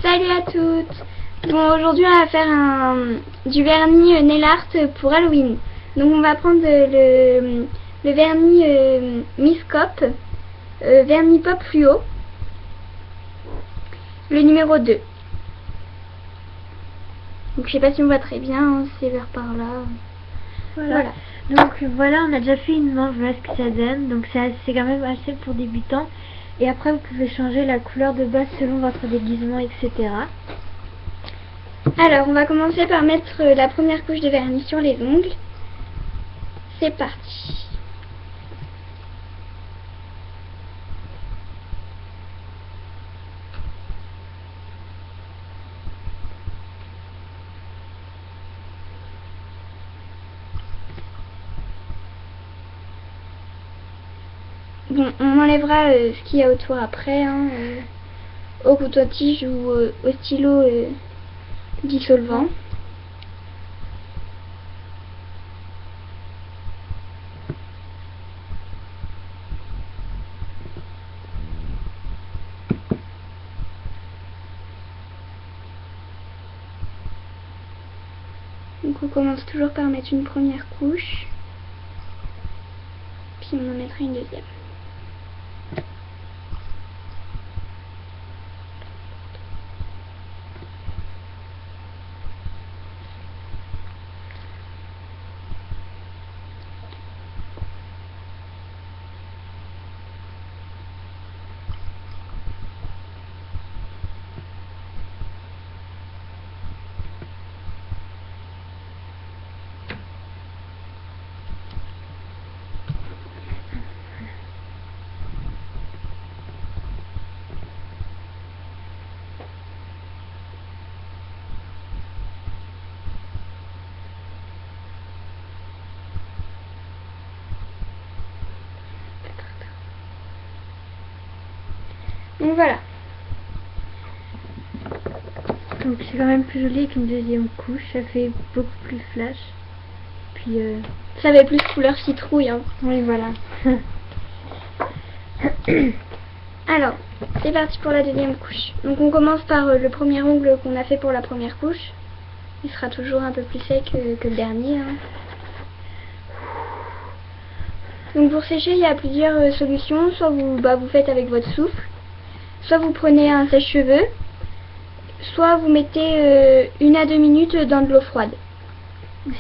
Salut à toutes. Bon, aujourd'hui on va faire du vernis nail art pour Halloween. Donc on va prendre le vernis Miss Cop, vernis pop fluo, le numéro 2. Donc je sais pas si on voit très bien, hein, c'est vers par là. Voilà. Donc voilà, on a déjà fait une manche, voilà ce que ça donne. Donc c'est quand même assez pour débutants. Et après vous pouvez changer la couleur de base selon votre déguisement, etc. Alors on va commencer par mettre la première couche de vernis sur les ongles. C'est parti. Bon, on enlèvera ce qu'il y a autour après, hein, au couteau-tige ou au stylo dissolvant. Donc on commence toujours par mettre une première couche, puis on en mettra une deuxième. Donc voilà. Donc c'est quand même plus joli qu'une deuxième couche, ça fait beaucoup plus flash. Puis ça fait plus couleur citrouille, hein. Oui, voilà. Alors, c'est parti pour la deuxième couche. Donc on commence par le premier ongle qu'on a fait pour la première couche. Il sera toujours un peu plus sec que le dernier, hein. Donc pour sécher, il y a plusieurs solutions. Soit vous faites avec votre souffle, soit vous prenez un sèche-cheveux, soit vous mettez 1 à 2 minutes dans de l'eau froide.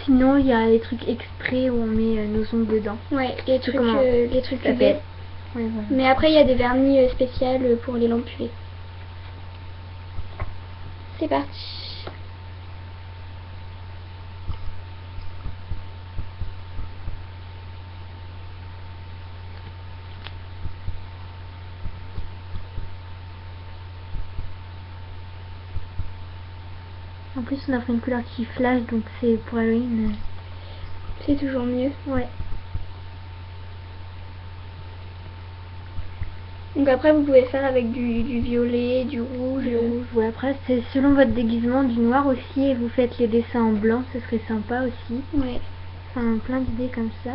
Sinon, il y a les trucs exprès où on met nos ongles dedans. Ouais, les trucs UV. Ouais, voilà. Mais après, il y a des vernis spéciaux pour les lampes UV. C'est parti. En plus, on a fait une couleur qui flash, donc c'est pour Halloween. C'est toujours mieux. Ouais. Donc après, vous pouvez faire avec du violet, du rouge. Ouais, après, c'est selon votre déguisement, du noir aussi, et vous faites les dessins en blanc, ce serait sympa aussi. Ouais. Enfin, plein d'idées comme ça.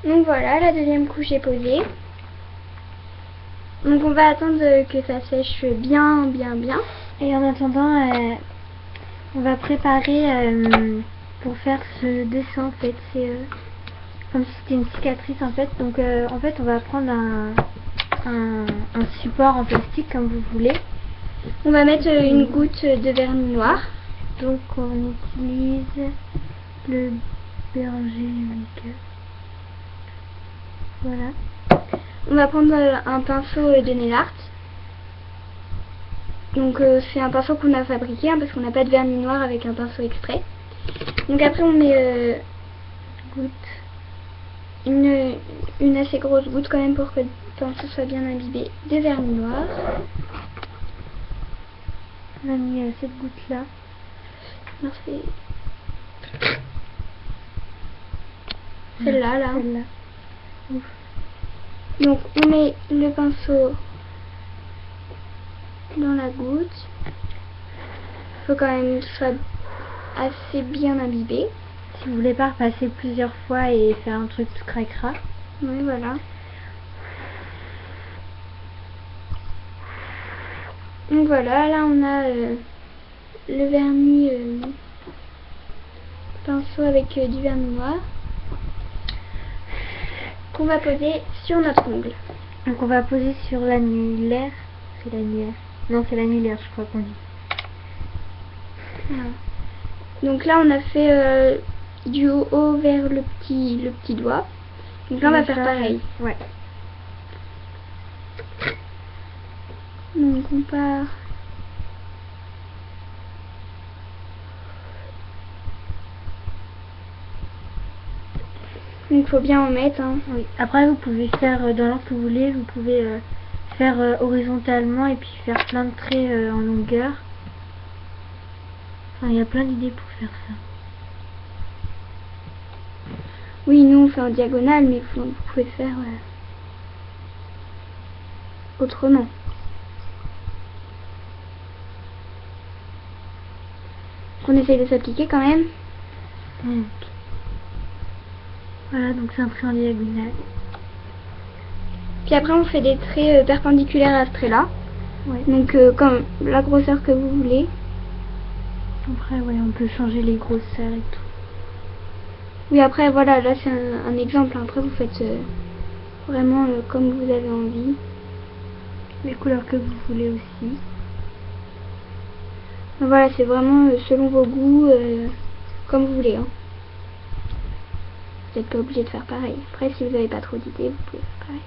Donc voilà, la deuxième couche est posée. Donc on va attendre que ça sèche bien. Et en attendant, on va préparer pour faire ce dessin en fait. C'est comme si c'était une cicatrice en fait. Donc en fait, on va prendre un support en plastique comme vous voulez. On va mettre une goutte de vernis noir. Donc on utilise le Berger Make-up. Voilà. On va prendre un pinceau de nail art. Donc c'est un pinceau qu'on a fabriqué, hein, parce qu'on n'a pas de vernis noir avec un pinceau exprès. Donc après on met goutte. Une assez grosse goutte quand même pour que le pinceau soit bien imbibé de vernis noir. On a mis cette goutte là. Alors c'est celle-là là. Celle-là. Ouf. Donc on met le pinceau dans la goutte. Il faut quand même qu'il soit assez bien imbibé. Si vous voulez pas repasser plusieurs fois et faire un truc tout cracra. Oui, voilà. Donc voilà, là on a le vernis pinceau avec du vernis noir qu'on va poser sur notre ongle. Donc on va poser sur l'annulaire. C'est l'annulaire. Non, c'est l'annulaire, je crois qu'on dit. Voilà. Donc là on a fait du haut vers le petit doigt. Donc là on va faire pareil. Ouais. Donc on part. Donc il faut bien en mettre. Hein. Oui. Après vous pouvez faire dans l'ordre que vous voulez, vous pouvez faire horizontalement et puis faire plein de traits en longueur. Enfin, il y a plein d'idées pour faire ça. Oui, nous on fait en diagonale, mais vous pouvez faire autrement. On essaye de s'appliquer quand même. Donc. Voilà, donc c'est un trait en diagonale. Puis après on fait des traits perpendiculaires à ce trait là. Ouais. Donc comme la grosseur que vous voulez. Après ouais, on peut changer les grosseurs et tout. Oui, après voilà, là c'est un exemple. Après vous faites vraiment comme vous avez envie. Les couleurs que vous voulez aussi. Voilà, c'est vraiment selon vos goûts, comme vous voulez. Hein. Vous n'êtes pas obligé de faire pareil. Après, si vous n'avez pas trop d'idées, vous pouvez faire pareil.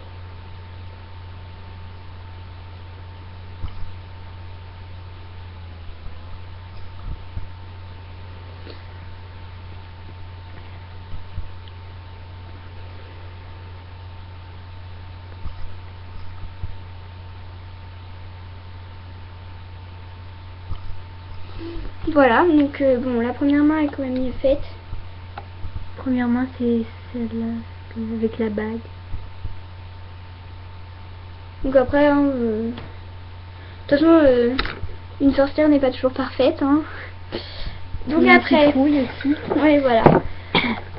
Voilà, donc bon, la première main est quand même mieux faite. Première main, c'est celle-là, avec la bague. Donc après, hein, de toute façon, une sorcière n'est pas toujours parfaite. Hein. Donc après, oui aussi. Oui, voilà.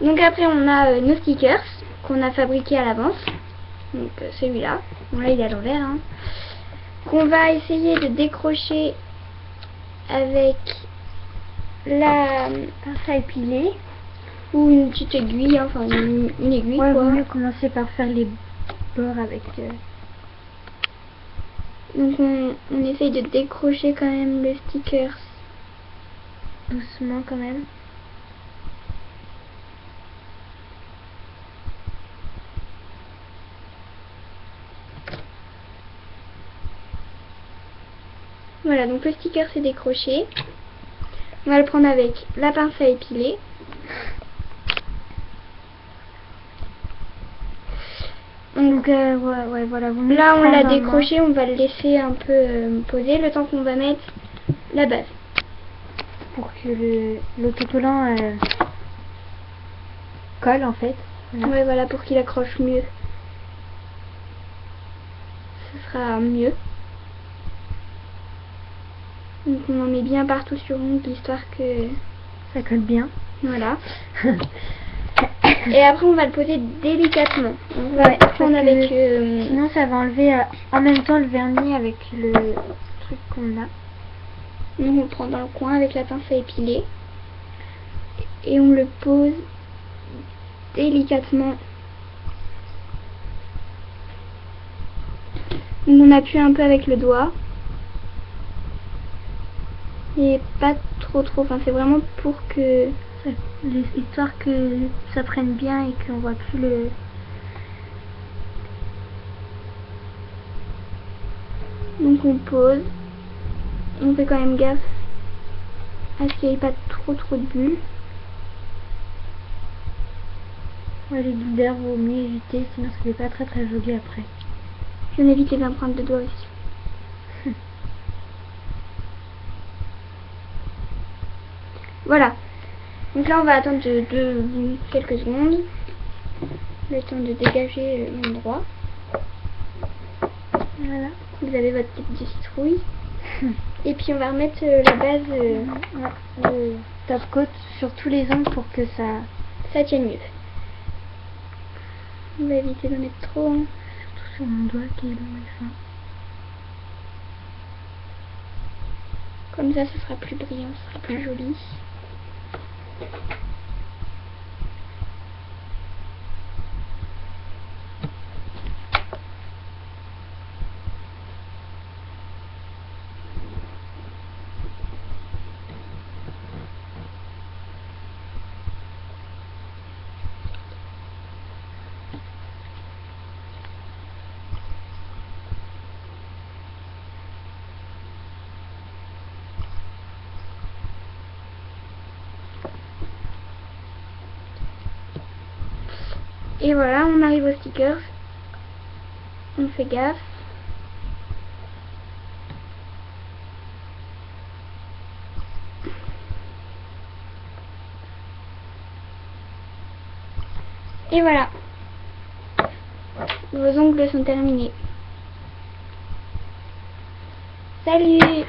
Donc après, on a nos stickers qu'on a fabriqués à l'avance. Donc celui-là, bon là il est à l'envers. Hein. Qu'on va essayer de décrocher avec la pince à épiler ou une petite aiguille, hein, enfin une aiguille Ouais, quoi. vaut mieux commencer par faire les bords avec. Donc on essaye de décrocher quand même le sticker doucement quand même. Voilà, donc le sticker c'est décroché. On va le prendre avec la pince à épiler. Donc ouais, voilà. Là on l'a décroché, on va le laisser un peu poser le temps qu'on va mettre la base. Pour que l'autocollant colle en fait. Voilà. Ouais, voilà, pour qu'il accroche mieux. Ce sera mieux. Donc on en met bien partout sur l'ongle histoire que ça colle bien. Voilà. Et après on va le poser délicatement. On va ouais, prendre avec. Sinon ça va enlever en même temps le vernis avec le truc qu'on a. Donc on le prend dans le coin avec la pince à épiler. Et on le pose délicatement. Donc on appuie un peu avec le doigt. Et pas trop, enfin c'est vraiment pour que... Histoire que ça prenne bien et qu'on voit plus le... Donc on pose. On fait quand même gaffe à ce qu'il n'y ait pas trop de bulles. Ouais, les boules d'air, vaut mieux éviter, sinon ça fait pas très très joli après. Je vais éviter d'empreintes de doigts aussi. Voilà. Donc là, on va attendre quelques secondes. Le temps de dégager l'endroit. Voilà. Vous avez votre petite citrouille. Et puis on va remettre la base le top coat sur tous les angles pour que ça tienne mieux. On va éviter d'en mettre trop. Hein. Surtout sur mon doigt qui est long et fin. Comme ça, ce sera plus brillant, ce sera plus joli. Et voilà, on arrive aux stickers. On fait gaffe. Et voilà. Vos ongles sont terminés. Salut!